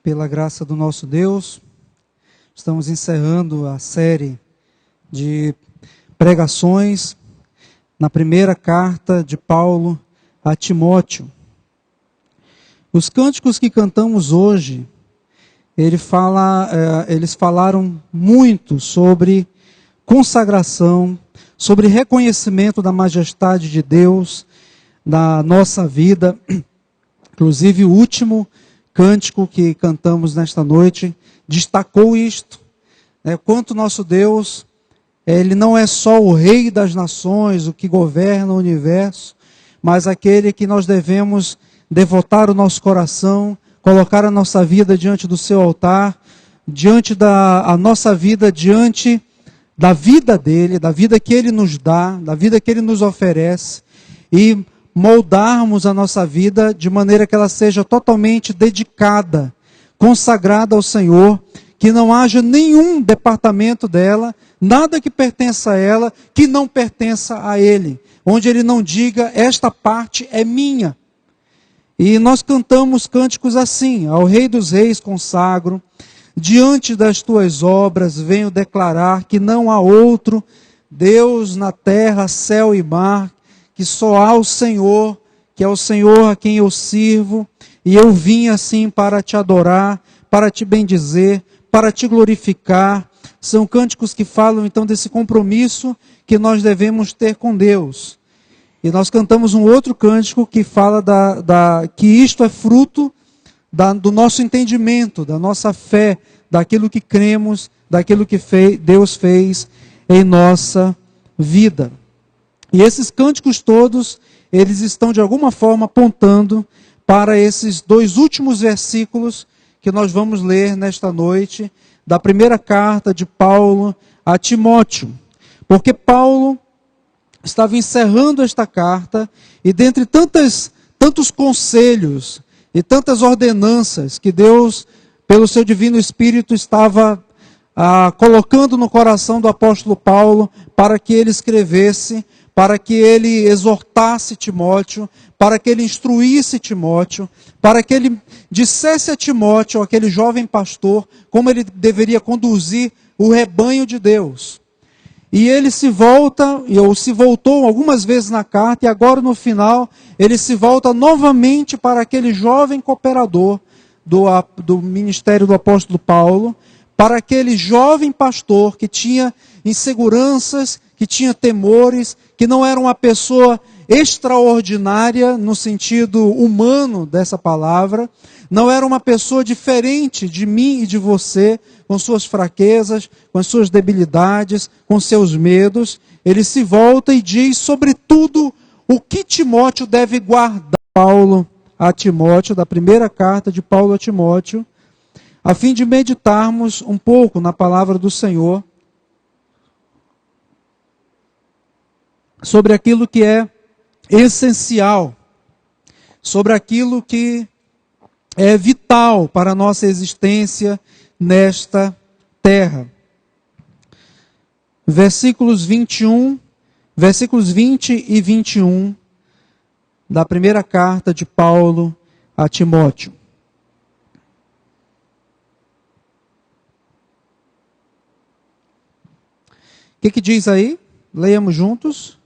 Pela graça do nosso Deus, estamos encerrando a série de pregações na primeira carta de Paulo a Timóteo. Os cânticos que cantamos hoje, eles falaram muito sobre consagração, sobre reconhecimento da majestade de Deus na nossa vida. Inclusive o último cântico que cantamos nesta noite destacou isto, quanto nosso Deus, Ele não é só o Rei das nações, o que governa o universo, mas aquele que nós devemos devotar o nosso coração, colocar a nossa vida diante do seu altar, a nossa vida diante da vida dele, da vida que ele nos dá, da vida que ele nos oferece, e moldarmos a nossa vida de maneira que ela seja totalmente dedicada, consagrada ao Senhor, que não haja nenhum departamento dela, nada que pertença a ela, que não pertença a Ele, onde Ele não diga, esta parte é minha. E nós cantamos cânticos assim: ao Rei dos Reis consagro, diante das tuas obras venho declarar que não há outro Deus na terra, céu e mar, que só há o Senhor, que é o Senhor a quem eu sirvo, e eu vim assim para te adorar, para te bendizer, para te glorificar. São cânticos que falam então desse compromisso que nós devemos ter com Deus. E nós cantamos um outro cântico que fala que isto é fruto do nosso entendimento, da nossa fé, daquilo que cremos, daquilo que Deus fez em nossa vida. E esses cânticos todos, eles estão de alguma forma apontando para esses dois últimos versículos que nós vamos ler nesta noite, da primeira carta de Paulo a Timóteo. Porque Paulo estava encerrando esta carta, e dentre tantos conselhos e tantas ordenanças que Deus, pelo seu Divino Espírito, estava colocando no coração do apóstolo Paulo, para que ele escrevesse, para que ele exortasse Timóteo, para que ele instruísse Timóteo, para que ele dissesse a Timóteo, aquele jovem pastor, como ele deveria conduzir o rebanho de Deus. E ele se voltou algumas vezes na carta, e agora no final, ele se volta novamente para aquele jovem cooperador do ministério do apóstolo Paulo, para aquele jovem pastor que tinha inseguranças, que tinha temores, que não era uma pessoa extraordinária no sentido humano dessa palavra, não era uma pessoa diferente de mim e de você, com suas fraquezas, com as suas debilidades, com seus medos. Ele se volta e diz, sobretudo, o que Timóteo deve guardar. Paulo a Timóteo, da primeira carta de Paulo a Timóteo, a fim de meditarmos um pouco na palavra do Senhor, sobre aquilo que é essencial, sobre aquilo que é vital para a nossa existência nesta terra. Versículos 20 e 21 da primeira carta de Paulo a Timóteo. O que diz aí? Leiamos juntos.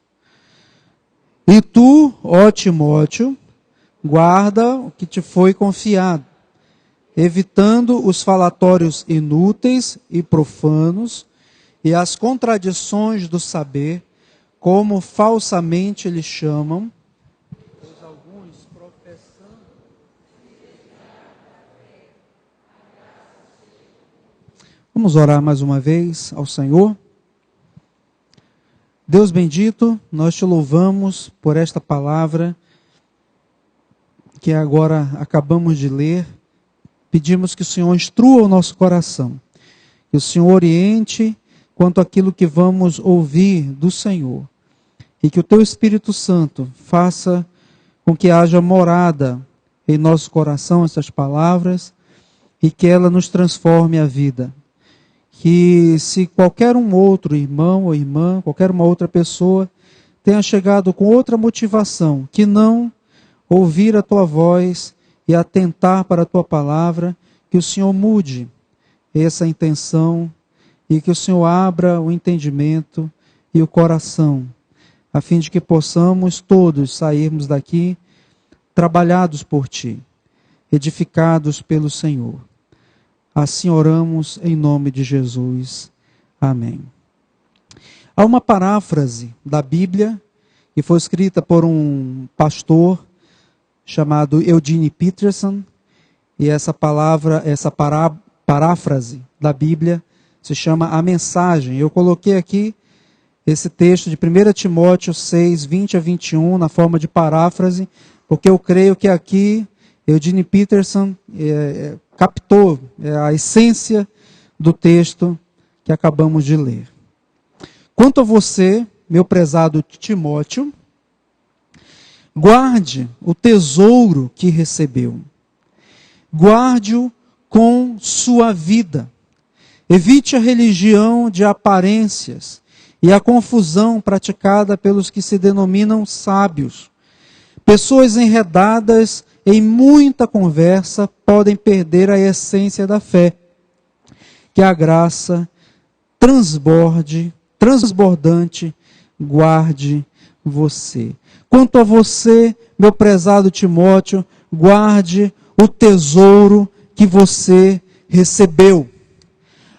E tu, ó Timóteo, guarda o que te foi confiado, evitando os falatórios inúteis e profanos e as contradições do saber, como falsamente lhes chamam, pois alguns professando. Vamos orar mais uma vez ao Senhor. Deus bendito, nós te louvamos por esta palavra que agora acabamos de ler. Pedimos que o Senhor instrua o nosso coração, que o Senhor oriente quanto àquilo que vamos ouvir do Senhor, e que o teu Espírito Santo faça com que haja morada em nosso coração essas palavras, e que ela nos transforme a vida. Que se qualquer um outro irmão ou irmã, qualquer uma outra pessoa tenha chegado com outra motivação, que não ouvir a tua voz e atentar para a tua palavra, que o Senhor mude essa intenção e que o Senhor abra o entendimento e o coração, a fim de que possamos todos sairmos daqui trabalhados por Ti, edificados pelo Senhor. Assim oramos em nome de Jesus. Amém. Há uma paráfrase da Bíblia que foi escrita por um pastor chamado Eugene Peterson, e essa paráfrase da Bíblia se chama A Mensagem. Eu coloquei aqui esse texto de 1 Timóteo 6, 20 a 21, na forma de paráfrase, porque eu creio que aqui Eugene Peterson captou a essência do texto que acabamos de ler. Quanto a você, meu prezado Timóteo, guarde o tesouro que recebeu. Guarde-o com sua vida. Evite a religião de aparências e a confusão praticada pelos que se denominam sábios. Pessoas enredadas em muita conversa podem perder a essência da fé. Que a graça transbordante, guarde você. Quanto a você, meu prezado Timóteo, guarde o tesouro que você recebeu.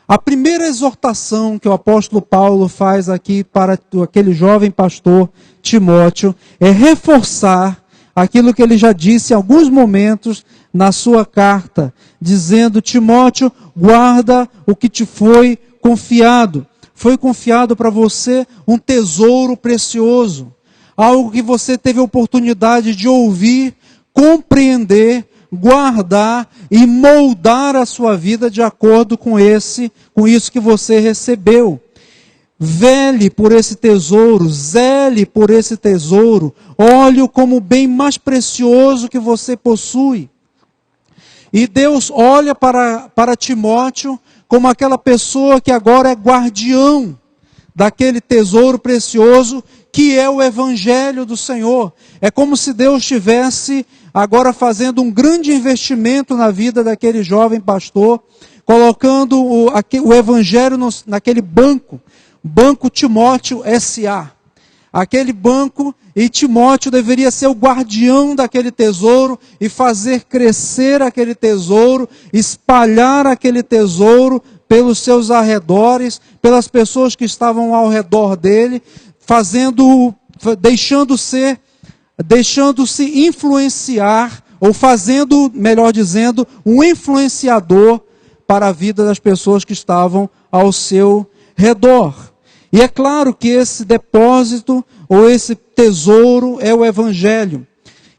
A primeira exortação que o apóstolo Paulo faz aqui para aquele jovem pastor Timóteo é reforçar aquilo que ele já disse em alguns momentos na sua carta, dizendo: Timóteo, guarda o que te foi confiado. Foi confiado para você um tesouro precioso, algo que você teve a oportunidade de ouvir, compreender, guardar e moldar a sua vida de acordo com isso que você recebeu. Vele por esse tesouro, zele por esse tesouro, olhe-o como o bem mais precioso que você possui. E Deus olha para Timóteo como aquela pessoa que agora é guardião daquele tesouro precioso que é o Evangelho do Senhor. É como se Deus estivesse agora fazendo um grande investimento na vida daquele jovem pastor, colocando o Evangelho naquele banco Timóteo S.A. Aquele banco, e Timóteo deveria ser o guardião daquele tesouro e fazer crescer aquele tesouro, espalhar aquele tesouro pelos seus arredores, pelas pessoas que estavam ao redor dele, deixando-se influenciar, ou fazendo, melhor dizendo, um influenciador para a vida das pessoas que estavam ao seu redor. E é claro que esse depósito, ou esse tesouro, é o Evangelho.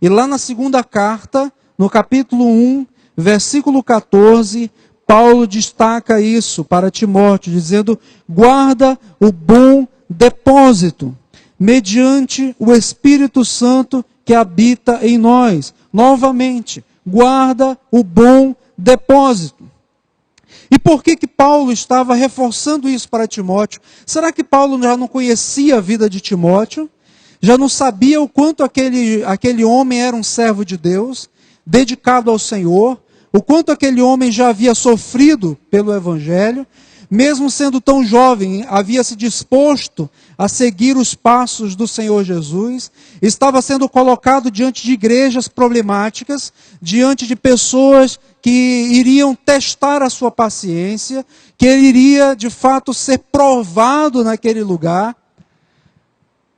E lá na segunda carta, no capítulo 1, versículo 14, Paulo destaca isso para Timóteo, dizendo: guarda o bom depósito, mediante o Espírito Santo que habita em nós. Novamente, guarda o bom depósito. E por que Paulo estava reforçando isso para Timóteo? Será que Paulo já não conhecia a vida de Timóteo? Já não sabia o quanto aquele homem era um servo de Deus, dedicado ao Senhor? O quanto aquele homem já havia sofrido pelo Evangelho? Mesmo sendo tão jovem, havia se disposto a seguir os passos do Senhor Jesus, estava sendo colocado diante de igrejas problemáticas, diante de pessoas que iriam testar a sua paciência, que ele iria de fato ser provado naquele lugar.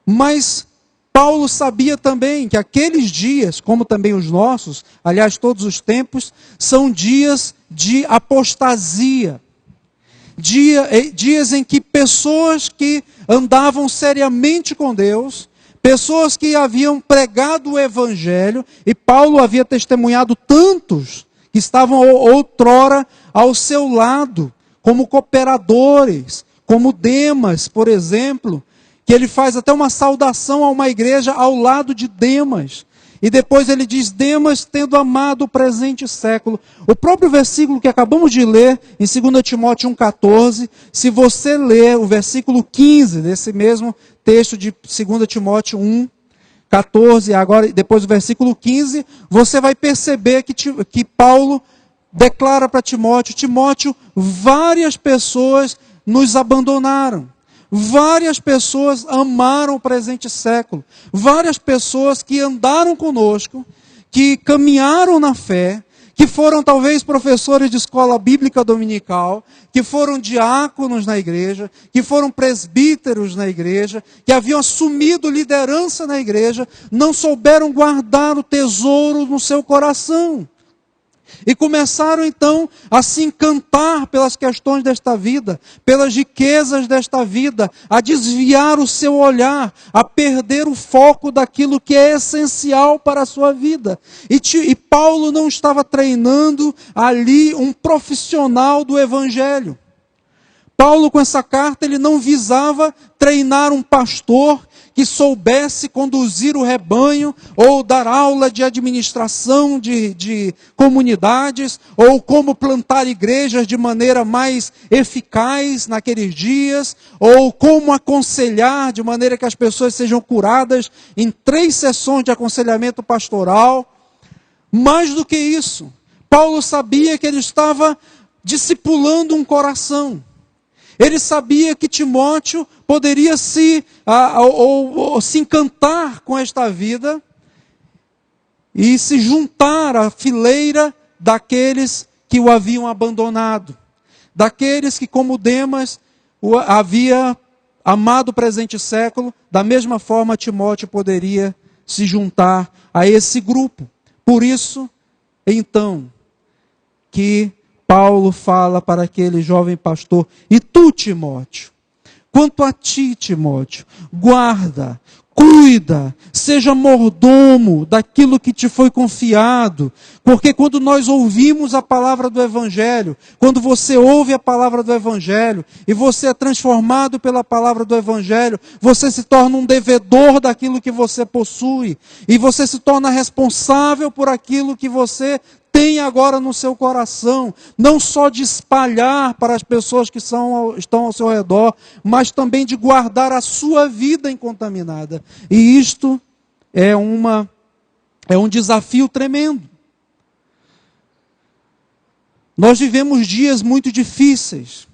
Mas Paulo sabia também que aqueles dias, como também os nossos, aliás todos os tempos, são dias de apostasia. Dias em que pessoas que andavam seriamente com Deus, pessoas que haviam pregado o Evangelho, e Paulo havia testemunhado tantos que estavam outrora ao seu lado, como cooperadores, como Demas, por exemplo, que ele faz até uma saudação a uma igreja ao lado de Demas. E depois ele diz: Demas, tendo amado o presente século. O próprio versículo que acabamos de ler, em 2 Timóteo 1,14, se você ler o versículo 15, desse mesmo texto de 2 Timóteo 1,14, agora depois o versículo 15, você vai perceber que Paulo declara para Timóteo: Timóteo, várias pessoas nos abandonaram. Várias pessoas amaram o presente século. Várias pessoas que andaram conosco, que caminharam na fé, que foram talvez professores de escola bíblica dominical, que foram diáconos na igreja, que foram presbíteros na igreja, que haviam assumido liderança na igreja, não souberam guardar o tesouro no seu coração. E começaram então a se encantar pelas questões desta vida, pelas riquezas desta vida, a desviar o seu olhar, a perder o foco daquilo que é essencial para a sua vida. E Paulo não estava treinando ali um profissional do evangelho. Paulo, com essa carta, ele não visava treinar um pastor que soubesse conduzir o rebanho, ou dar aula de administração de comunidades, ou como plantar igrejas de maneira mais eficaz naqueles dias, ou como aconselhar de maneira que as pessoas sejam curadas em 3 sessões de aconselhamento pastoral. Mais do que isso, Paulo sabia que ele estava discipulando um coração. Ele sabia que Timóteo poderia se encantar com esta vida e se juntar à fileira daqueles que o haviam abandonado. Daqueles que, como Demas, havia amado o presente século, da mesma forma Timóteo poderia se juntar a esse grupo. Por isso, então, que Paulo fala para aquele jovem pastor: e tu, Timóteo, quanto a ti, Timóteo, guarda, cuida, seja mordomo daquilo que te foi confiado, porque quando nós ouvimos a palavra do Evangelho, quando você ouve a palavra do Evangelho, e você é transformado pela palavra do Evangelho, você se torna um devedor daquilo que você possui, e você se torna responsável por aquilo que você tem agora no seu coração, não só de espalhar para as pessoas que estão ao seu redor, mas também de guardar a sua vida incontaminada. E isto é um desafio tremendo. Nós vivemos dias muito difíceis,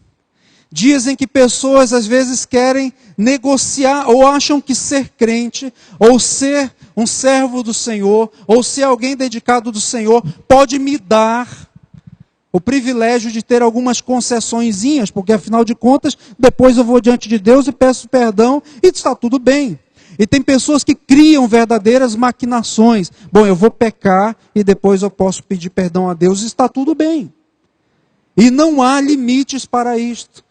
dias em que pessoas às vezes querem negociar, ou acham que ser crente, ou ser um servo do Senhor, ou ser alguém dedicado do Senhor, pode me dar o privilégio de ter algumas concessõezinhas, porque afinal de contas, depois eu vou diante de Deus e peço perdão, e está tudo bem. E tem pessoas que criam verdadeiras maquinações. Bom, eu vou pecar e depois eu posso pedir perdão a Deus, e está tudo bem. E não há limites para isto.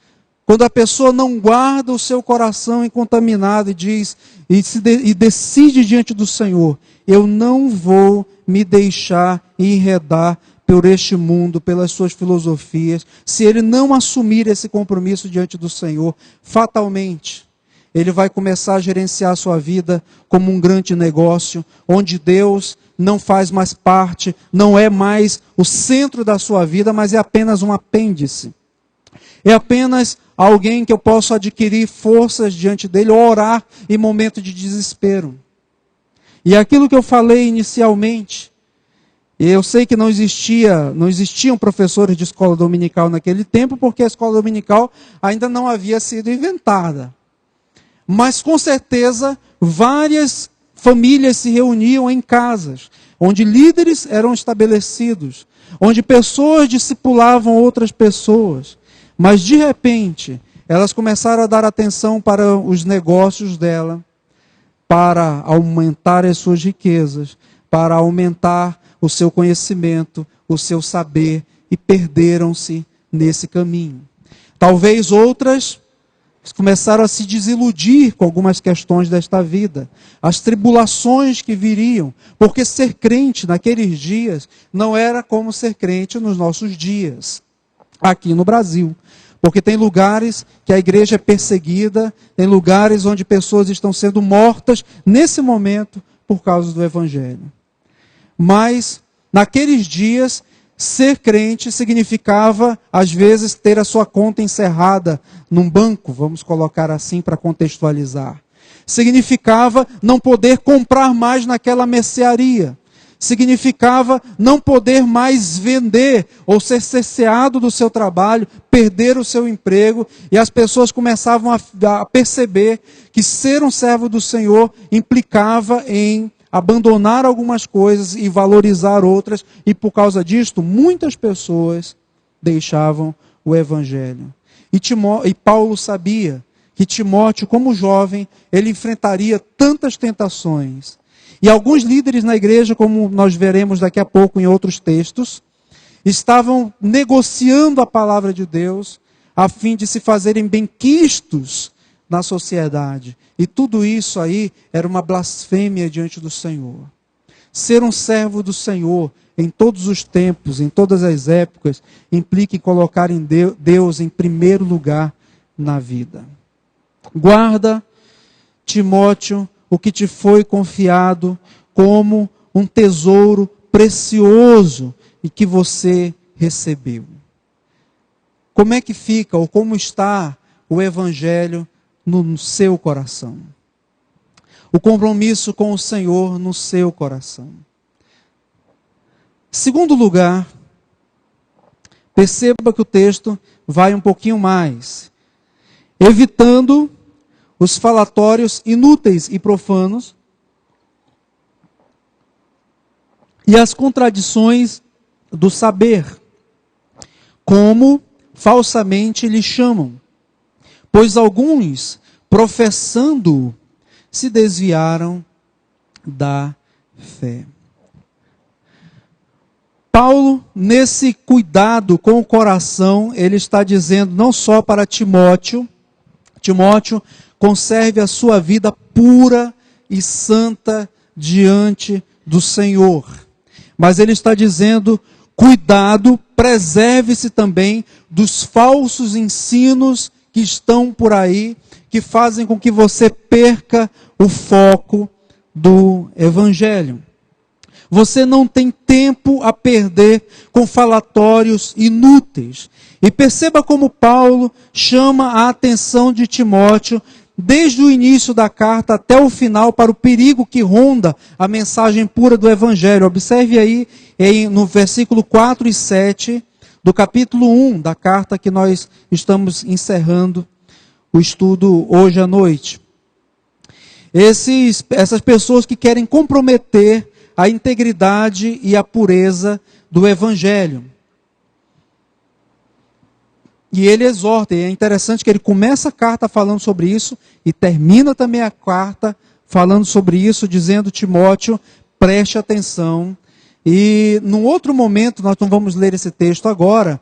Quando a pessoa não guarda o seu coração incontaminado e diz, e decide diante do Senhor: eu não vou me deixar enredar por este mundo, pelas suas filosofias. Se ele não assumir esse compromisso diante do Senhor, fatalmente, ele vai começar a gerenciar a sua vida como um grande negócio, onde Deus não faz mais parte, não é mais o centro da sua vida, mas é apenas um apêndice. É apenas alguém que eu posso adquirir forças diante dele, ou orar em momento de desespero. E aquilo que eu falei inicialmente, eu sei que não existiam professores de escola dominical naquele tempo, porque a escola dominical ainda não havia sido inventada. Mas com certeza, várias famílias se reuniam em casas, onde líderes eram estabelecidos, onde pessoas discipulavam outras pessoas. Mas de repente, elas começaram a dar atenção para os negócios dela, para aumentar as suas riquezas, para aumentar o seu conhecimento, o seu saber, e perderam-se nesse caminho. Talvez outras começaram a se desiludir com algumas questões desta vida, as tribulações que viriam, porque ser crente naqueles dias não era como ser crente nos nossos dias, aqui no Brasil. Porque tem lugares que a igreja é perseguida, tem lugares onde pessoas estão sendo mortas nesse momento por causa do Evangelho. Mas, naqueles dias, ser crente significava, às vezes, ter a sua conta encerrada num banco, vamos colocar assim para contextualizar. Significava não poder comprar mais naquela mercearia. significava não poder mais vender ou ser cerceado do seu trabalho, perder o seu emprego, e as pessoas começavam a perceber que ser um servo do Senhor implicava em abandonar algumas coisas e valorizar outras, e por causa disto, muitas pessoas deixavam o Evangelho. E Paulo sabia que Timóteo, como jovem, ele enfrentaria tantas tentações. E alguns líderes na igreja, como nós veremos daqui a pouco em outros textos, estavam negociando a palavra de Deus a fim de se fazerem benquistos na sociedade. E tudo isso aí era uma blasfêmia diante do Senhor. Ser um servo do Senhor em todos os tempos, em todas as épocas, implica em colocar em Deus em primeiro lugar na vida. Guarda, Timóteo, o que te foi confiado como um tesouro precioso e que você recebeu. Como é que fica, ou como está o Evangelho no seu coração? O compromisso com o Senhor no seu coração. Segundo lugar, perceba que o texto vai um pouquinho mais. Evitando os falatórios inúteis e profanos e as contradições do saber, como falsamente lhe chamam, pois alguns, professando, se desviaram da fé. Paulo, nesse cuidado com o coração, ele está dizendo não só para Timóteo, conserve a sua vida pura e santa diante do Senhor. Mas ele está dizendo, cuidado, preserve-se também dos falsos ensinos que estão por aí, que fazem com que você perca o foco do Evangelho. Você não tem tempo a perder com falatórios inúteis. E perceba como Paulo chama a atenção de Timóteo, desde o início da carta até o final, para o perigo que ronda a mensagem pura do Evangelho. Observe aí no versículo 4 e 7 do capítulo 1 da carta que nós estamos encerrando o estudo hoje à noite. Essas pessoas que querem comprometer a integridade e a pureza do Evangelho. E ele exorta, e é interessante que ele começa a carta falando sobre isso, e termina também a carta falando sobre isso, dizendo, Timóteo, preste atenção. E num outro momento, nós não vamos ler esse texto agora,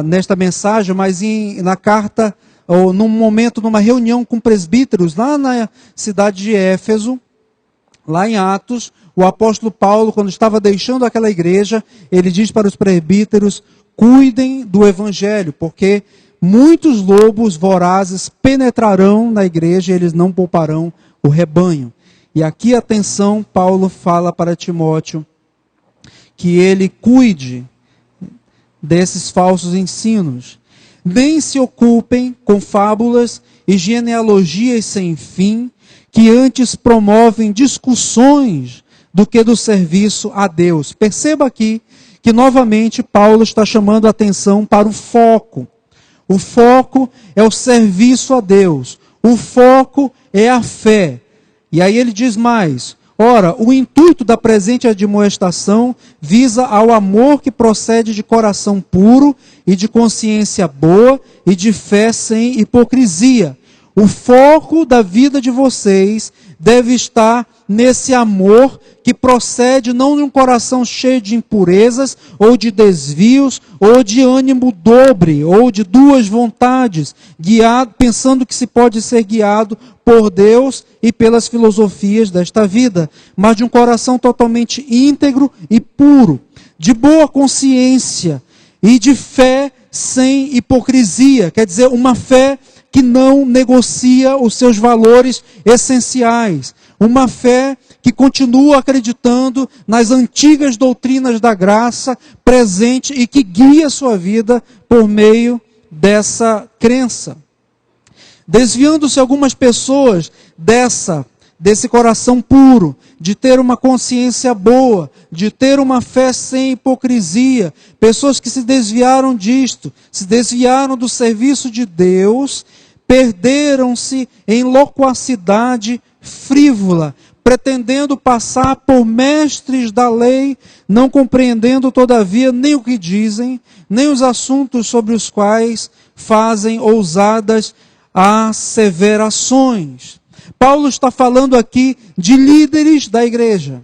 nesta mensagem, mas na carta, ou num momento, numa reunião com presbíteros, lá na cidade de Éfeso, lá em Atos, o apóstolo Paulo, quando estava deixando aquela igreja, ele diz para os presbíteros, cuidem do Evangelho, porque muitos lobos vorazes penetrarão na igreja e eles não pouparão o rebanho. E aqui, atenção, Paulo fala para Timóteo que ele cuide desses falsos ensinos. Nem se ocupem com fábulas e genealogias sem fim, que antes promovem discussões do que do serviço a Deus. Perceba aqui que novamente Paulo está chamando a atenção para o foco. O foco é o serviço a Deus. O foco é a fé. E aí ele diz mais, ora, o intuito da presente admoestação visa ao amor que procede de coração puro e de consciência boa e de fé sem hipocrisia. O foco da vida de vocês deve estar nesse amor que procede não de um coração cheio de impurezas, ou de desvios, ou de ânimo dobre, ou de duas vontades, pensando que se pode ser guiado por Deus e pelas filosofias desta vida, mas de um coração totalmente íntegro e puro, de boa consciência e de fé sem hipocrisia, quer dizer, uma fé que não negocia os seus valores essenciais. Uma fé que continua acreditando nas antigas doutrinas da graça presente e que guia a sua vida por meio dessa crença. Desviando-se algumas pessoas desse coração puro, de ter uma consciência boa, de ter uma fé sem hipocrisia, pessoas que se desviaram disto, se desviaram do serviço de Deus, perderam-se em loquacidade frívola, pretendendo passar por mestres da lei, não compreendendo, todavia, nem o que dizem, nem os assuntos sobre os quais fazem ousadas asseverações. Paulo está falando aqui de líderes da igreja,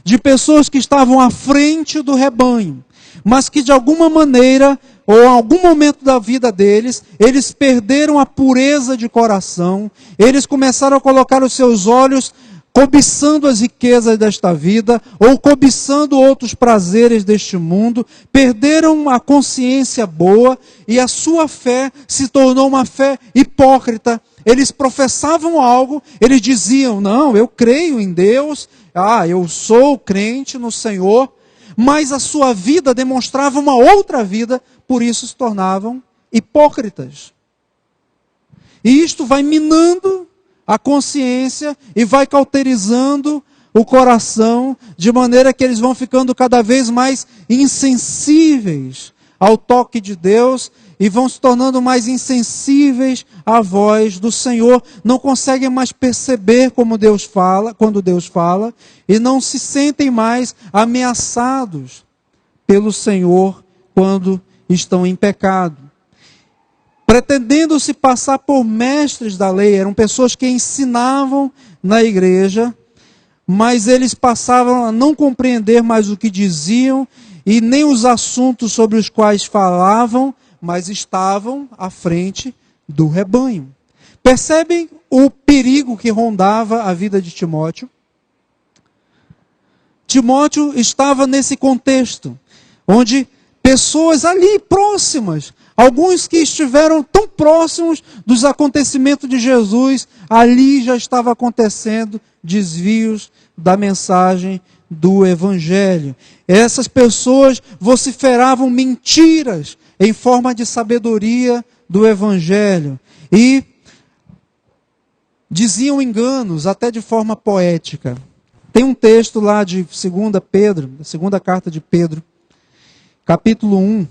de pessoas que estavam à frente do rebanho, mas que de alguma maneira, ou em algum momento da vida deles, eles perderam a pureza de coração, eles começaram a colocar os seus olhos cobiçando as riquezas desta vida, ou cobiçando outros prazeres deste mundo, perderam a consciência boa, e a sua fé se tornou uma fé hipócrita. Eles professavam algo, eles diziam, não, eu creio em Deus, eu sou crente no Senhor, mas a sua vida demonstrava uma outra vida, por isso se tornavam hipócritas. E isto vai minando a consciência e vai cauterizando o coração, de maneira que eles vão ficando cada vez mais insensíveis ao toque de Deus e vão se tornando mais insensíveis à voz do Senhor, não conseguem mais perceber como Deus fala, quando Deus fala, e não se sentem mais ameaçados pelo Senhor quando estão em pecado. Pretendendo se passar por mestres da lei, eram pessoas que ensinavam na igreja, mas eles passavam a não compreender mais o que diziam e nem os assuntos sobre os quais falavam, mas estavam à frente do rebanho. Percebem o perigo que rondava a vida de Timóteo? Timóteo estava nesse contexto, onde pessoas ali próximas, alguns que estiveram tão próximos dos acontecimentos de Jesus, ali já estava acontecendo desvios da mensagem do Evangelho. Essas pessoas vociferavam mentiras em forma de sabedoria do Evangelho e diziam enganos até de forma poética. Tem um texto lá de 2 Pedro, da segunda carta de Pedro, capítulo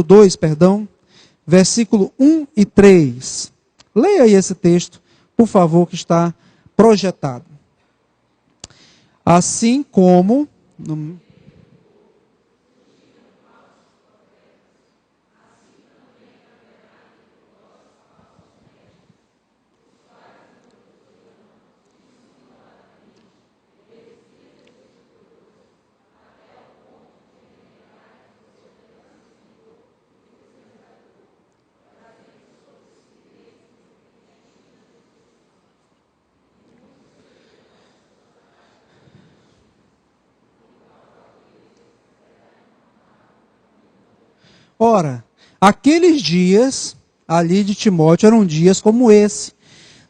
2, versículo 1 e 3. Leia aí esse texto, por favor, que está projetado. Assim como... Ora, aqueles dias ali de Timóteo eram dias como esse.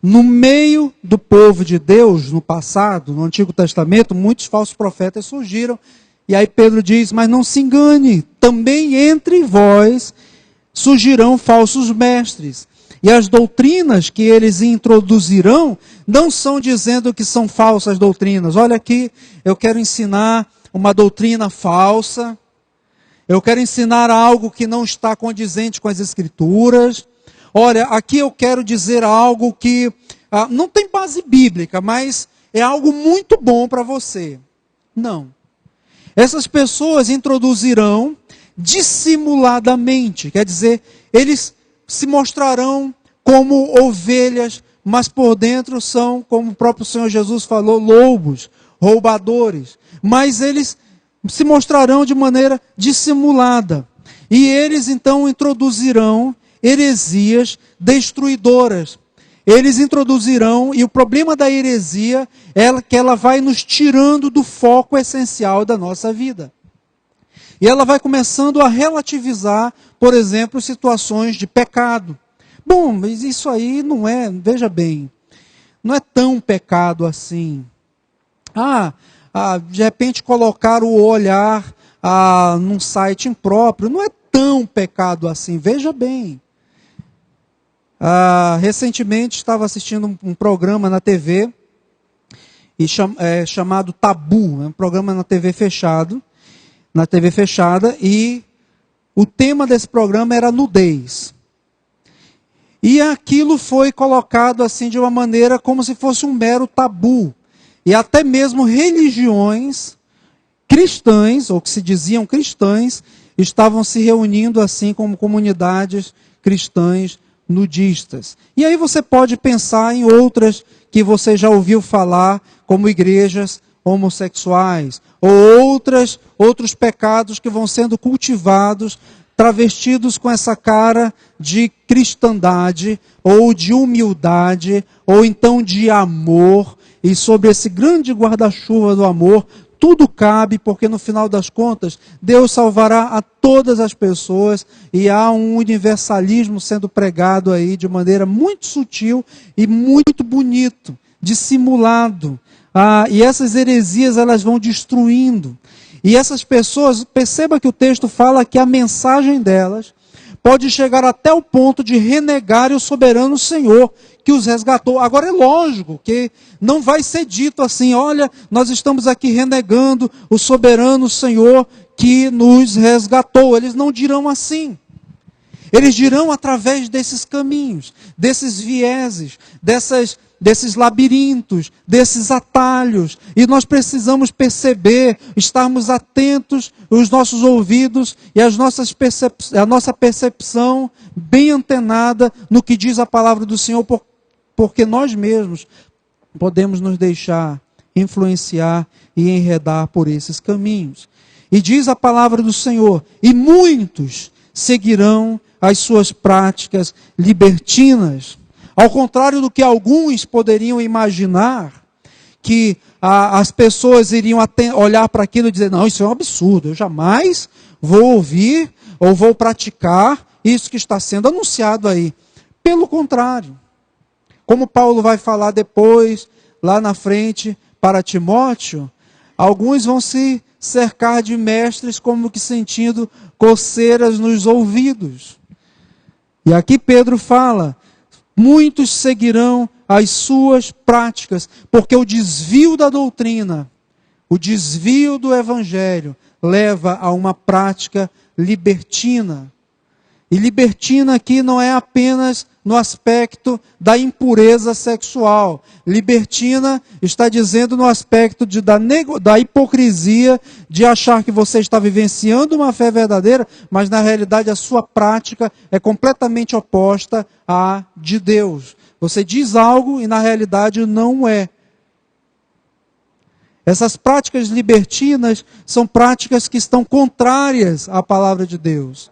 No meio do povo de Deus, no passado, no Antigo Testamento, muitos falsos profetas surgiram. E aí Pedro diz, mas não se engane, também entre vós surgirão falsos mestres. E as doutrinas que eles introduzirão não são dizendo que são falsas doutrinas. Olha aqui, eu quero ensinar uma doutrina falsa. Eu quero ensinar algo que não está condizente com as Escrituras. Olha, aqui eu quero dizer algo que não tem base bíblica, mas é algo muito bom para você. Não. Essas pessoas introduzirão dissimuladamente, quer dizer, eles se mostrarão como ovelhas, mas por dentro são, como o próprio Senhor Jesus falou, lobos, roubadores. Mas eles se mostrarão de maneira dissimulada. E eles então introduzirão heresias destruidoras. Eles introduzirão, e o problema da heresia é que ela vai nos tirando do foco essencial da nossa vida. E ela vai começando a relativizar, por exemplo, situações de pecado. Bom, mas isso aí não é, veja bem, não é tão pecado assim. De repente colocar o olhar num site impróprio, não é tão pecado assim, veja bem. Recentemente estava assistindo um programa na TV, chamado Tabu, um programa na TV fechada, e o tema desse programa era nudez. E aquilo foi colocado assim de uma maneira como se fosse um mero tabu. E até mesmo religiões cristãs, ou que se diziam cristãs, estavam se reunindo assim como comunidades cristãs nudistas. E aí você pode pensar em outras que você já ouviu falar, como igrejas homossexuais, ou outros pecados que vão sendo cultivados, travestidos com essa cara de cristandade, ou de humildade, ou então de amor, e sobre esse grande guarda-chuva do amor, tudo cabe, porque no final das contas, Deus salvará a todas as pessoas, e há um universalismo sendo pregado aí de maneira muito sutil e muito bonito, dissimulado. E essas heresias elas vão destruindo. E essas pessoas, perceba que o texto fala que a mensagem delas pode chegar até o ponto de renegar o soberano Senhor que os resgatou. Agora é lógico que não vai ser dito assim, olha, nós estamos aqui renegando o soberano Senhor que nos resgatou. Eles não dirão assim. Eles dirão através desses caminhos, desses vieses, desses labirintos, desses atalhos. E nós precisamos perceber, estarmos atentos, os nossos ouvidos e a nossa percepção bem antenada no que diz a palavra do Senhor, porque nós mesmos podemos nos deixar influenciar e enredar por esses caminhos. E diz a palavra do Senhor, e muitos seguirão as suas práticas libertinas. Ao contrário do que alguns poderiam imaginar, que as pessoas iriam olhar para aquilo e dizer, não, isso é um absurdo, eu jamais vou ouvir ou vou praticar isso que está sendo anunciado aí. Pelo contrário, como Paulo vai falar depois, lá na frente, para Timóteo, alguns vão se cercar de mestres como que sentindo coceiras nos ouvidos. E aqui Pedro fala, muitos seguirão as suas práticas, porque o desvio da doutrina, o desvio do evangelho, leva a uma prática libertina. E libertina aqui não é apenas no aspecto da impureza sexual. Libertina está dizendo no aspecto da hipocrisia, de achar que você está vivenciando uma fé verdadeira, mas na realidade a sua prática é completamente oposta à de Deus. Você diz algo e na realidade não é. Essas práticas libertinas são práticas que estão contrárias à palavra de Deus.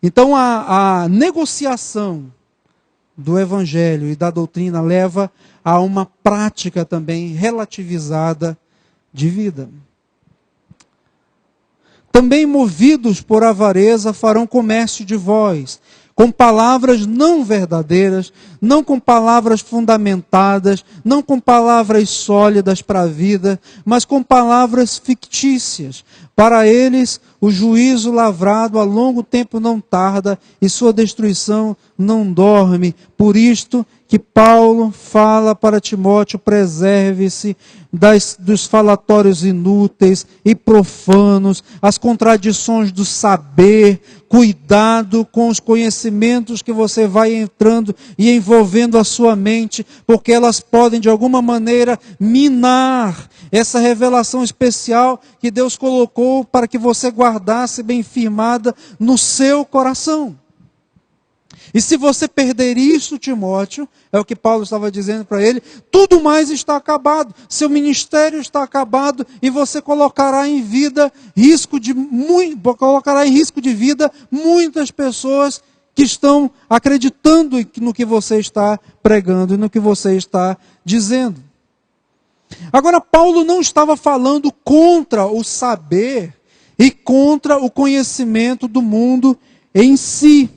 Então a negociação do evangelho e da doutrina leva a uma prática também relativizada de vida. Também movidos por avareza farão comércio de vós, com palavras não verdadeiras, não com palavras fundamentadas, não com palavras sólidas para a vida, mas com palavras fictícias. Para eles, o juízo lavrado a longo tempo não tarda e sua destruição não dorme. Por isto que Paulo fala para Timóteo, preserve-se dos falatórios inúteis e profanos, as contradições do saber, cuidado com os conhecimentos que você vai entrando e envolvendo a sua mente, porque elas podem de alguma maneira minar essa revelação especial que Deus colocou para que você guardasse bem firmada no seu coração. E se você perder isso, Timóteo, é o que Paulo estava dizendo para ele, tudo mais está acabado, seu ministério está acabado e você colocará em risco de vida muitas pessoas que estão acreditando no que você está pregando e no que você está dizendo. Agora, Paulo não estava falando contra o saber e contra o conhecimento do mundo em si.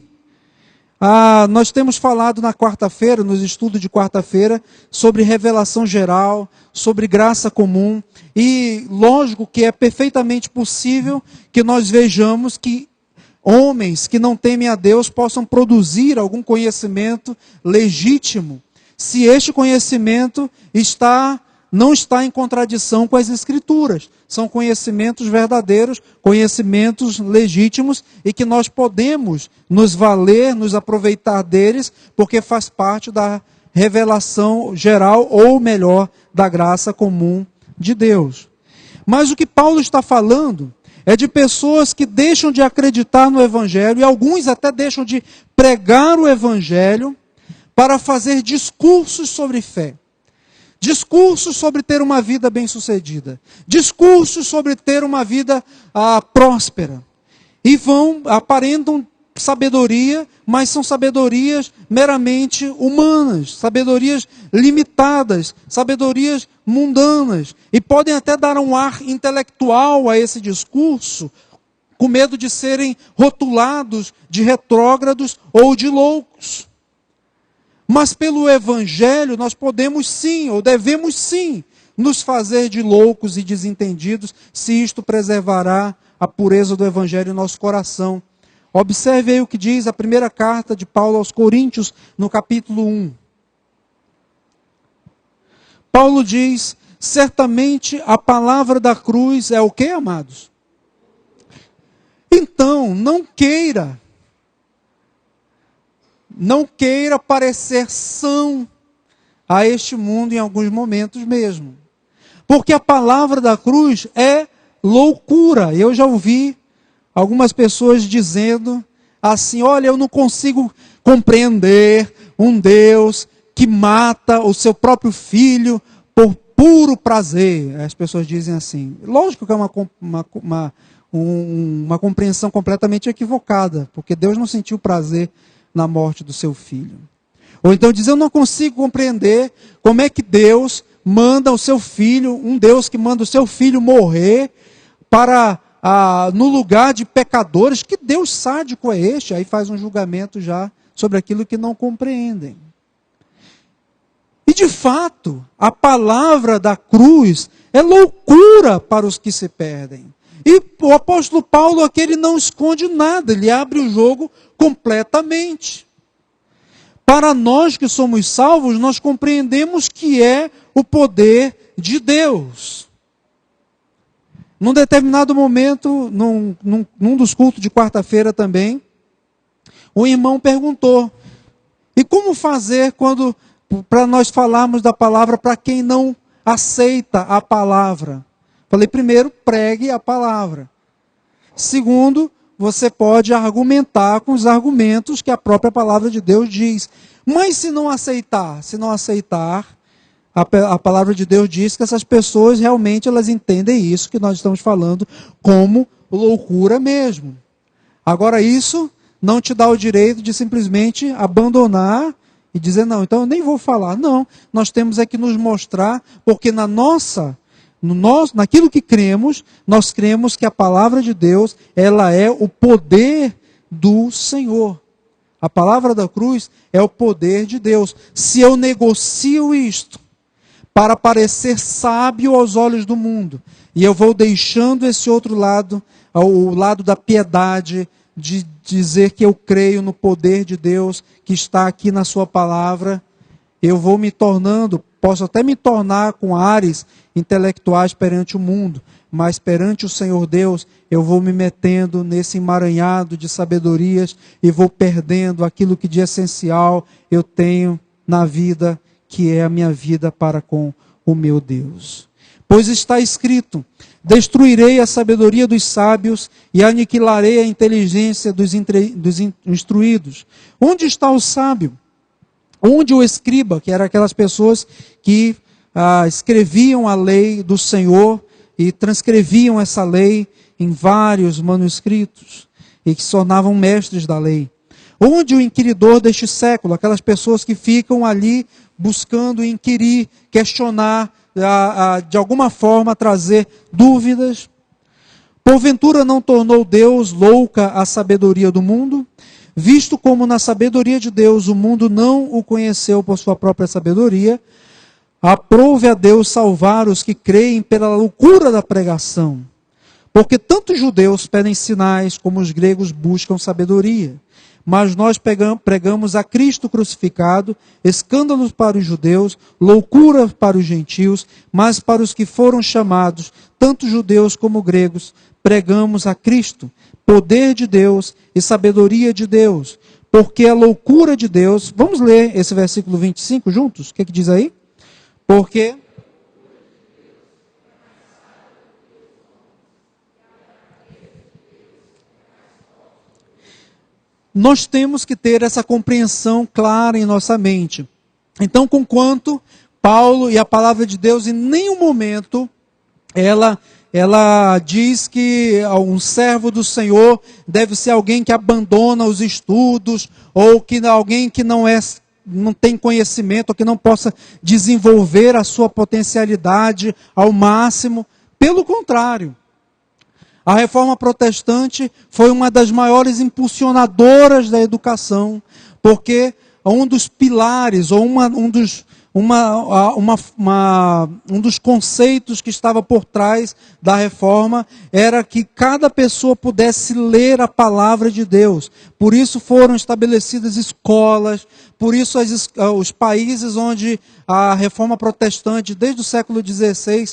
Nós temos falado na quarta-feira, nos estudos de quarta-feira, sobre revelação geral, sobre graça comum, e lógico que é perfeitamente possível que nós vejamos que homens que não temem a Deus possam produzir algum conhecimento legítimo, se este conhecimento não está em contradição com as Escrituras. São conhecimentos verdadeiros, conhecimentos legítimos e que nós podemos nos valer, nos aproveitar deles, porque faz parte da revelação geral, ou melhor, da graça comum de Deus. Mas o que Paulo está falando é de pessoas que deixam de acreditar no Evangelho, e alguns até deixam de pregar o Evangelho para fazer discursos sobre fé. Discursos sobre ter uma vida bem-sucedida. Discursos sobre ter uma vida próspera. E aparentam sabedoria, mas são sabedorias meramente humanas, sabedorias limitadas, sabedorias mundanas. E podem até dar um ar intelectual a esse discurso, com medo de serem rotulados de retrógrados ou de loucos. Mas pelo Evangelho nós podemos sim, ou devemos sim, nos fazer de loucos e desentendidos, se isto preservará a pureza do Evangelho em nosso coração. Observe aí o que diz a primeira carta de Paulo aos Coríntios, no capítulo 1. Paulo diz: certamente a palavra da cruz é o quê, amados? Então, não queira parecer são a este mundo em alguns momentos mesmo. Porque a palavra da cruz é loucura. Eu já ouvi algumas pessoas dizendo assim: olha, eu não consigo compreender um Deus que mata o seu próprio filho por puro prazer. As pessoas dizem assim. Lógico que é uma compreensão completamente equivocada, porque Deus não sentiu prazer na morte do seu filho. Ou então diz: eu não consigo compreender como é que Deus manda o seu filho, um Deus que manda o seu filho morrer no lugar de pecadores. Que Deus sádico é este? Aí faz um julgamento já sobre aquilo que não compreendem. E de fato, a palavra da cruz é loucura para os que se perdem. E o apóstolo Paulo aqui, ele não esconde nada, ele abre o jogo completamente. Para nós que somos salvos, nós compreendemos que é o poder de Deus. Num determinado momento, num dos cultos de quarta-feira também, o irmão perguntou: e como fazer para nós falarmos da palavra para quem não aceita a palavra? Falei: primeiro, pregue a palavra. Segundo, você pode argumentar com os argumentos que a própria palavra de Deus diz. Mas se não aceitar, a palavra de Deus diz que essas pessoas realmente elas entendem isso que nós estamos falando como loucura mesmo. Agora, isso não te dá o direito de simplesmente abandonar e dizer: não, então eu nem vou falar. Não, nós temos é que nos mostrar, porque naquilo que cremos, nós cremos que a palavra de Deus, ela é o poder do Senhor. A palavra da cruz é o poder de Deus. Se eu negocio isto para parecer sábio aos olhos do mundo, e eu vou deixando esse outro lado, o lado da piedade, de dizer que eu creio no poder de Deus que está aqui na sua palavra, eu vou me tornando, posso até me tornar com ares intelectuais perante o mundo, mas perante o Senhor Deus, eu vou me metendo nesse emaranhado de sabedorias e vou perdendo aquilo que de essencial eu tenho na vida, que é a minha vida para com o meu Deus. Pois está escrito: destruirei a sabedoria dos sábios e aniquilarei a inteligência dos instruídos. Onde está o sábio? Onde o escriba, que eram aquelas pessoas que escreviam a lei do Senhor e transcreviam essa lei em vários manuscritos e que se tornavam mestres da lei. Onde o inquiridor deste século, aquelas pessoas que ficam ali buscando inquirir, questionar, de alguma forma trazer dúvidas. Porventura não tornou Deus louca a sabedoria do mundo? Visto como na sabedoria de Deus o mundo não o conheceu por sua própria sabedoria, aprove a Deus salvar os que creem pela loucura da pregação. Porque tanto tanto os judeus pedem sinais, como os gregos buscam sabedoria. Mas nós pregamos a Cristo crucificado, escândalos para os judeus, loucura para os gentios, mas para os que foram chamados, tanto judeus como gregos, pregamos a Cristo, poder de Deus e sabedoria de Deus, porque a loucura de Deus... Vamos ler esse versículo 25 juntos? O que diz aí? Porque... Nós temos que ter essa compreensão clara em nossa mente. Então, conquanto Paulo e a palavra de Deus em nenhum momento ela diz que um servo do Senhor deve ser alguém que abandona os estudos, ou que alguém que não tem conhecimento, ou que não possa desenvolver a sua potencialidade ao máximo. Pelo contrário. A Reforma Protestante foi uma das maiores impulsionadoras da educação, porque um dos pilares, ou um dos conceitos que estava por trás da Reforma, era que cada pessoa pudesse ler a palavra de Deus. Por isso foram estabelecidas escolas, por isso os países onde a Reforma Protestante, desde o século XVI,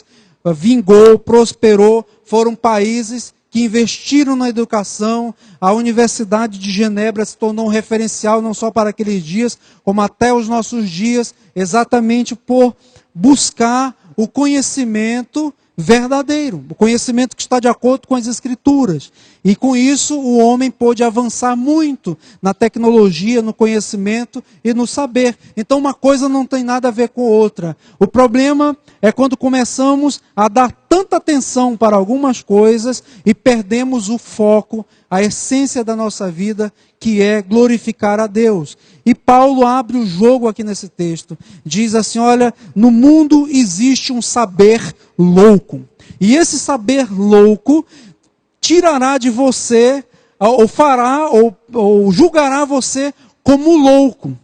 vingou, prosperou, foram países que investiram na educação. A Universidade de Genebra se tornou um referencial não só para aqueles dias, como até os nossos dias, exatamente por buscar o conhecimento verdadeiro, o conhecimento que está de acordo com as Escrituras. E com isso o homem pôde avançar muito na tecnologia, no conhecimento e no saber. Então uma coisa não tem nada a ver com outra. O problema é quando começamos a dar tanta atenção para algumas coisas e perdemos o foco, a essência da nossa vida, que é glorificar a Deus. E Paulo abre o jogo aqui nesse texto. Diz assim, olha, no mundo existe um saber louco. E esse saber louco tirará de você, ou julgará você como louco.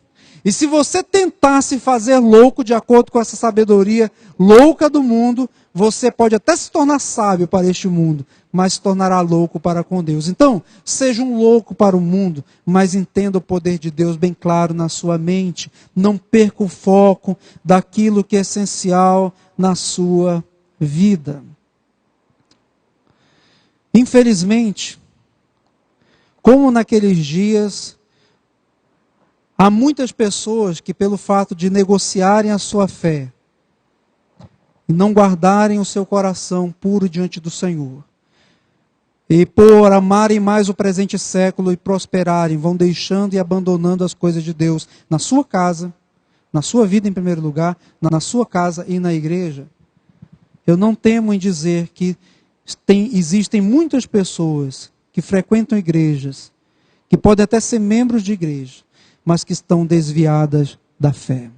E se você tentasse fazer louco de acordo com essa sabedoria louca do mundo, você pode até se tornar sábio para este mundo, mas se tornará louco para com Deus. Então, seja um louco para o mundo, mas entenda o poder de Deus bem claro na sua mente. Não perca o foco daquilo que é essencial na sua vida. Infelizmente, como naqueles dias, há muitas pessoas que, pelo fato de negociarem a sua fé e não guardarem o seu coração puro diante do Senhor, e por amarem mais o presente século e prosperarem, vão deixando e abandonando as coisas de Deus na sua casa, na sua vida em primeiro lugar, na sua casa e na igreja. Eu não temo em dizer que existem muitas pessoas que frequentam igrejas, que podem até ser membros de igreja, mas que estão desviadas da fé.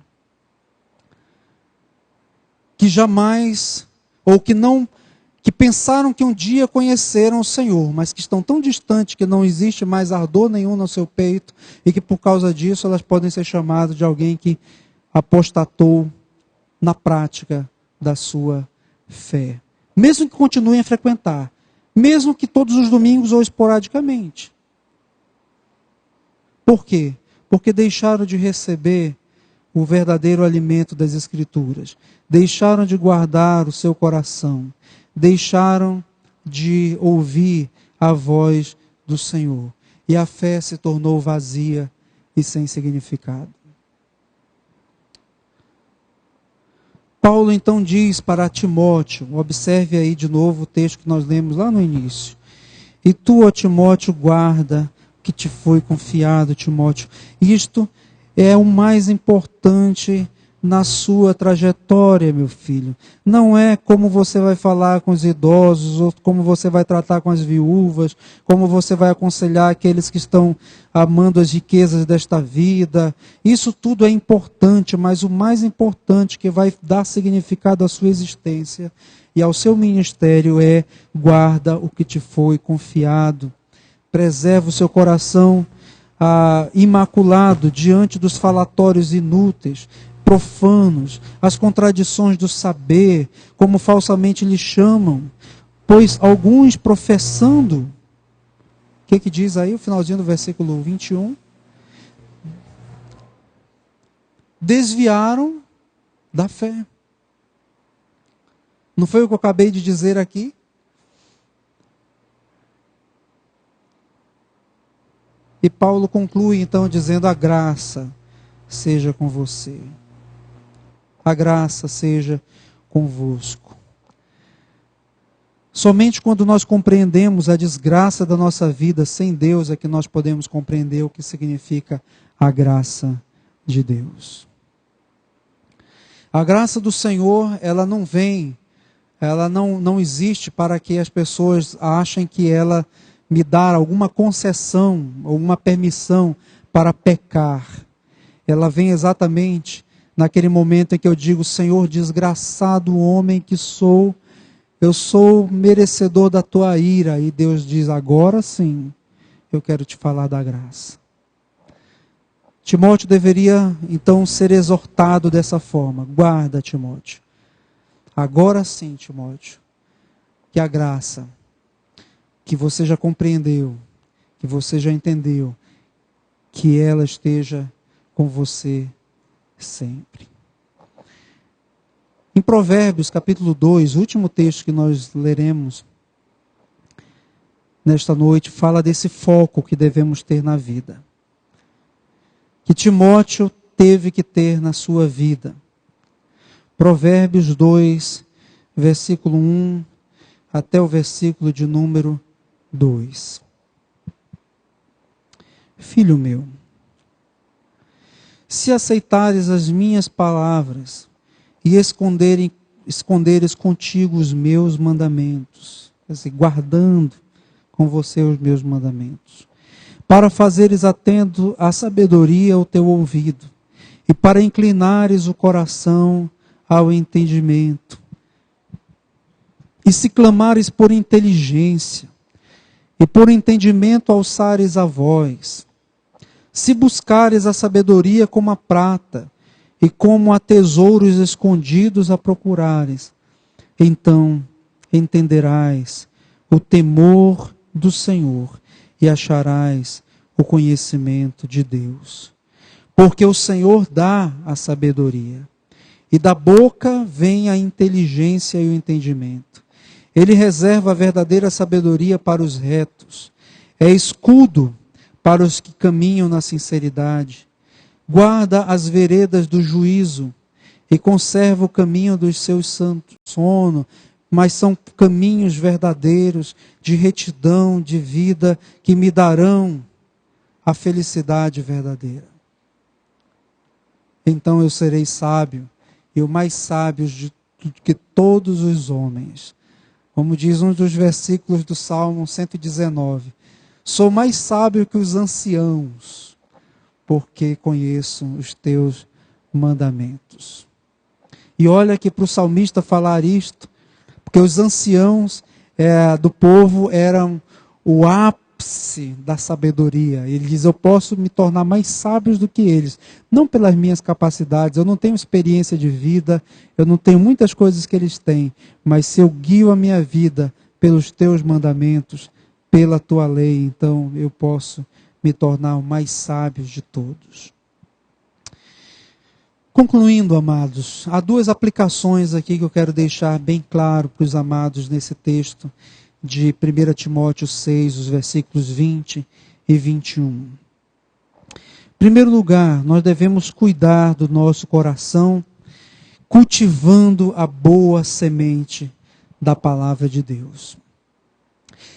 Que jamais, ou que pensaram que um dia conheceram o Senhor, mas que estão tão distantes que não existe mais ardor nenhum no seu peito, e que por causa disso elas podem ser chamadas de alguém que apostatou na prática da sua fé. Mesmo que continuem a frequentar, mesmo que todos os domingos ou esporadicamente. Por quê? Porque deixaram de receber o verdadeiro alimento das Escrituras. Deixaram de guardar o seu coração. Deixaram de ouvir a voz do Senhor. E a fé se tornou vazia e sem significado. Paulo então diz para Timóteo, observe aí de novo o texto que nós lemos lá no início. E tu, ó Timóteo, guarda que te foi confiado, Timóteo. Isto é o mais importante na sua trajetória, meu filho. Não é como você vai falar com os idosos, ou como você vai tratar com as viúvas, como você vai aconselhar aqueles que estão amando as riquezas desta vida. Isso tudo é importante, mas o mais importante que vai dar significado à sua existência e ao seu ministério é: guarda o que te foi confiado. Preserva o seu coração imaculado diante dos falatórios inúteis, profanos, as contradições do saber, como falsamente lhe chamam. Pois alguns professando, o que diz aí o finalzinho do versículo 21? Desviaram da fé. Não foi o que eu acabei de dizer aqui? E Paulo conclui então dizendo: a graça seja com você. A graça seja convosco. Somente quando nós compreendemos a desgraça da nossa vida sem Deus é que nós podemos compreender o que significa a graça de Deus. A graça do Senhor, ela não vem, ela não existe para que as pessoas achem que ela me dá alguma concessão, alguma permissão para pecar. Ela vem exatamente naquele momento em que eu digo: Senhor, desgraçado homem que sou, eu sou merecedor da tua ira. E Deus diz: agora sim, eu quero te falar da graça. Timóteo deveria então ser exortado dessa forma. Guarda, Timóteo. Agora sim, Timóteo, que a graça que você já compreendeu, que você já entendeu, que ela esteja com você sempre. Em Provérbios, capítulo 2, o último texto que nós leremos nesta noite, fala desse foco que devemos ter na vida. Que Timóteo teve que ter na sua vida. Provérbios 2, versículo 1 até o versículo de número 2. Filho meu, se aceitares as minhas palavras e esconderes contigo os meus mandamentos, quer dizer, guardando com você os meus mandamentos, para fazeres atento à sabedoria o teu ouvido, e para inclinares o coração ao entendimento, e se clamares por inteligência, e por entendimento alçares a voz, se buscares a sabedoria como a prata, e como a tesouros escondidos a procurares, então entenderás o temor do Senhor e acharás o conhecimento de Deus. Porque o Senhor dá a sabedoria, e da boca vem a inteligência e o entendimento. Ele reserva a verdadeira sabedoria para os retos, é escudo para os que caminham na sinceridade. Guarda as veredas do juízo e conserva o caminho dos seus santos. Sono, mas são caminhos verdadeiros de retidão, de vida, que me darão a felicidade verdadeira. Então eu serei sábio, e o mais sábio de que todos os homens. Como diz um dos versículos do Salmo 119. Sou mais sábio que os anciãos, porque conheço os teus mandamentos. E olha que para o salmista falar isto, porque os anciãos do povo eram o ápice da sabedoria. Ele diz: eu posso me tornar mais sábio do que eles, não pelas minhas capacidades, eu não tenho experiência de vida, eu não tenho muitas coisas que eles têm, mas se eu guio a minha vida pelos teus mandamentos, pela tua lei, então eu posso me tornar o mais sábio de todos. Concluindo, amados, há duas aplicações aqui que eu quero deixar bem claro para os amados nesse texto de 1 Timóteo 6, os versículos 20 e 21. Em primeiro lugar, nós devemos cuidar do nosso coração, cultivando a boa semente da palavra de Deus.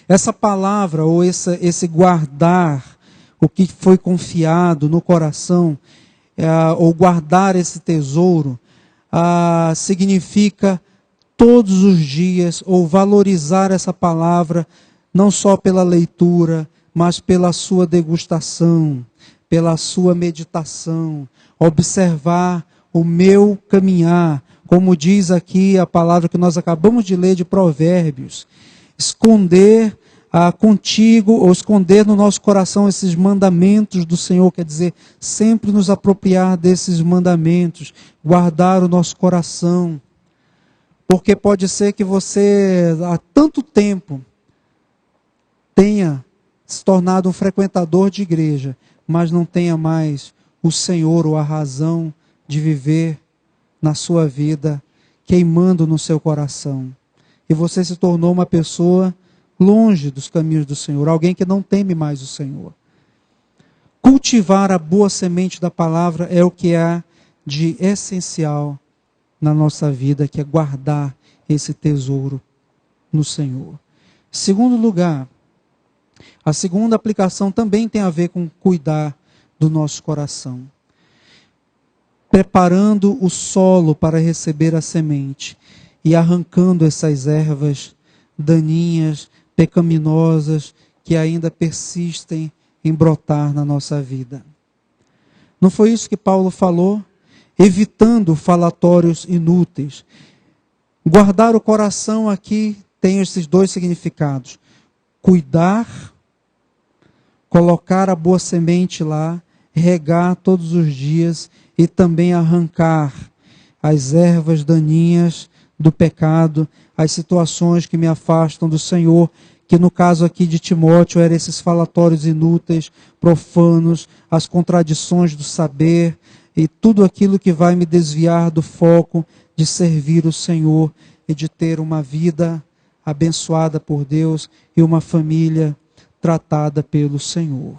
Essa palavra, ou esse guardar o que foi confiado no coração, ou guardar esse tesouro, significa todos os dias, ou valorizar essa palavra, não só pela leitura, mas pela sua degustação, pela sua meditação, observar o meu caminhar, como diz aqui a palavra que nós acabamos de ler de Provérbios, esconder contigo, ou esconder no nosso coração esses mandamentos do Senhor, quer dizer, sempre nos apropriar desses mandamentos, guardar o nosso coração, Porque pode ser que você há tanto tempo tenha se tornado um frequentador de igreja, mas não tenha mais o Senhor ou a razão de viver na sua vida, queimando no seu coração. E você se tornou uma pessoa longe dos caminhos do Senhor, alguém que não teme mais o Senhor. Cultivar a boa semente da palavra é o que há de essencial na nossa vida, que é guardar esse tesouro no Senhor. Segundo lugar, a segunda aplicação também tem a ver com cuidar do nosso coração. Preparando o solo para receber a semente e arrancando essas ervas daninhas, pecaminosas, que ainda persistem em brotar na nossa vida. Não foi isso que Paulo falou? Evitando falatórios inúteis. Guardar o coração aqui tem esses dois significados. Cuidar, colocar a boa semente lá, regar todos os dias e também arrancar as ervas daninhas do pecado, as situações que me afastam do Senhor, que no caso aqui de Timóteo eram esses falatórios inúteis, profanos, as contradições do saber e tudo aquilo que vai me desviar do foco de servir o Senhor e de ter uma vida abençoada por Deus e uma família tratada pelo Senhor.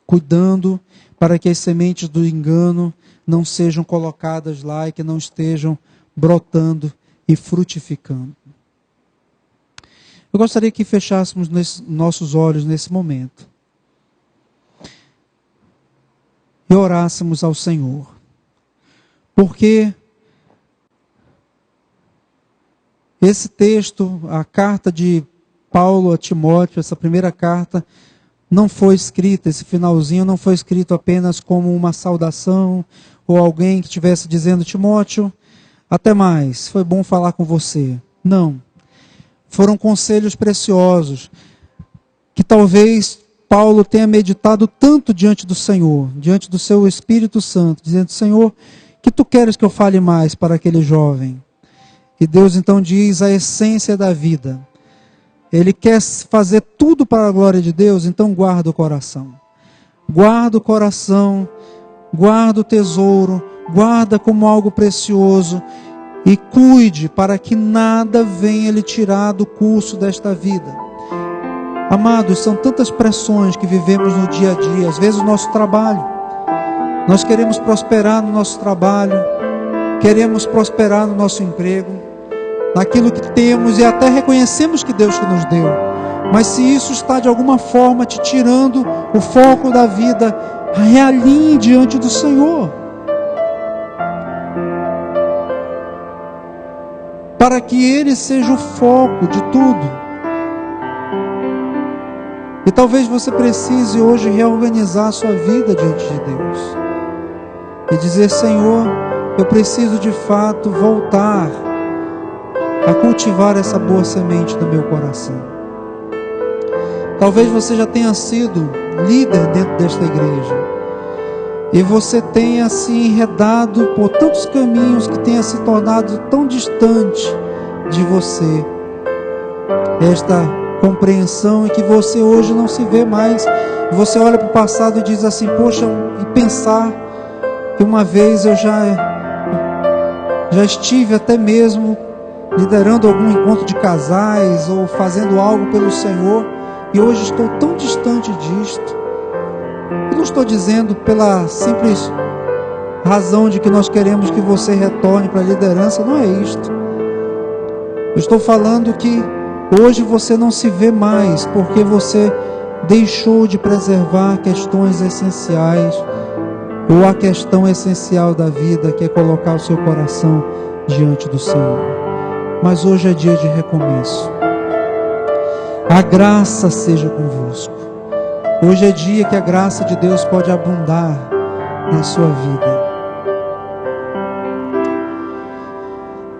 Cuidando para que as sementes do engano não sejam colocadas lá e que não estejam brotando e frutificando. Eu gostaria que fechássemos nossos olhos nesse momento e orássemos ao Senhor, porque esse texto, a carta de Paulo a Timóteo, essa primeira carta, não foi escrita, esse finalzinho não foi escrito apenas como uma saudação, ou alguém que estivesse dizendo, Timóteo, até mais, foi bom falar com você. Não. Foram conselhos preciosos, que talvez Paulo tenha meditado tanto diante do Senhor, diante do seu Espírito Santo, dizendo, Senhor, que tu queres que eu fale mais para aquele jovem? E Deus então diz a essência da vida. Ele quer fazer tudo para a glória de Deus, então guarda o coração. Guarda o coração, guarda o tesouro, guarda como algo precioso e cuide para que nada venha lhe tirar do curso desta vida. Amados, são tantas pressões que vivemos no dia a dia, às vezes o nosso trabalho. Nós queremos prosperar no nosso trabalho, queremos prosperar no nosso emprego, naquilo que temos e até reconhecemos que Deus que nos deu. Mas se isso está de alguma forma te tirando o foco da vida, realinhe diante do Senhor. Para que Ele seja o foco de tudo. E talvez você precise hoje reorganizar a sua vida diante de Deus. E dizer, Senhor, eu preciso de fato voltar a cultivar essa boa semente no meu coração. Talvez você já tenha sido líder dentro desta igreja. E você tenha se enredado por tantos caminhos que tenha se tornado tão distante de você. Esta compreensão e que você hoje não se vê mais. Você olha para o passado e diz assim, poxa, e pensar que uma vez eu já estive até mesmo liderando algum encontro de casais ou fazendo algo pelo Senhor e hoje estou tão distante disto. Eu não estou dizendo pela simples razão de que nós queremos que você retorne para a liderança, não é isto. Eu estou falando que hoje você não se vê mais porque você deixou de preservar questões essenciais ou a questão essencial da vida, que é colocar o seu coração diante do Senhor. Mas hoje é dia de recomeço. A graça seja convosco. Hoje é dia que a graça de Deus pode abundar na sua vida.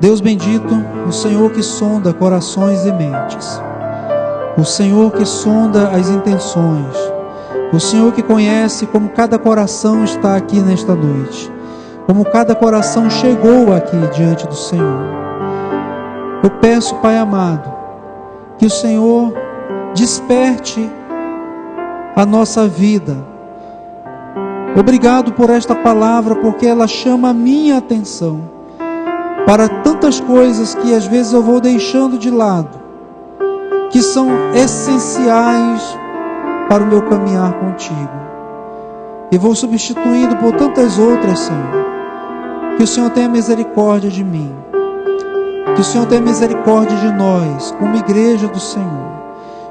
Deus bendito, o Senhor que sonda corações e mentes, o Senhor que sonda as intenções, o Senhor que conhece como cada coração está aqui nesta noite, como cada coração chegou aqui diante do Senhor. Eu peço, Pai amado, que o Senhor desperte a nossa vida. Obrigado por esta palavra, porque ela chama a minha atenção para tantas coisas que às vezes eu vou deixando de lado, que são essenciais para o meu caminhar contigo, e vou substituindo por tantas outras, Senhor. Que o Senhor tenha misericórdia de mim, que o Senhor tenha misericórdia de nós, como igreja do Senhor.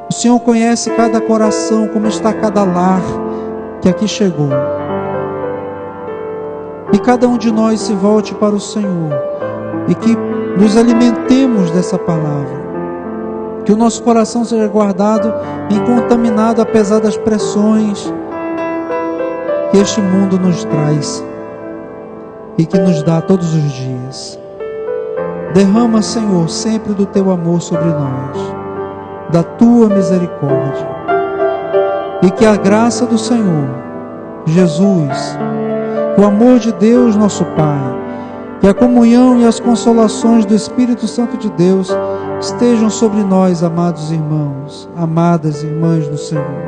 O Senhor conhece cada coração, como está cada lar que aqui chegou, e cada um de nós se volte para o Senhor, e que nos alimentemos dessa palavra, que o nosso coração seja guardado e incontaminado, apesar das pressões que este mundo nos traz e que nos dá todos os dias. Derrama, Senhor, sempre do teu amor sobre nós, da tua misericórdia, e que a graça do Senhor Jesus, o amor de Deus nosso Pai, que a comunhão e as consolações do Espírito Santo de Deus estejam sobre nós, amados irmãos, amadas irmãs do Senhor,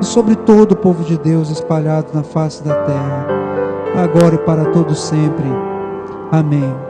e sobre todo o povo de Deus espalhado na face da terra, agora e para todo sempre. Amém.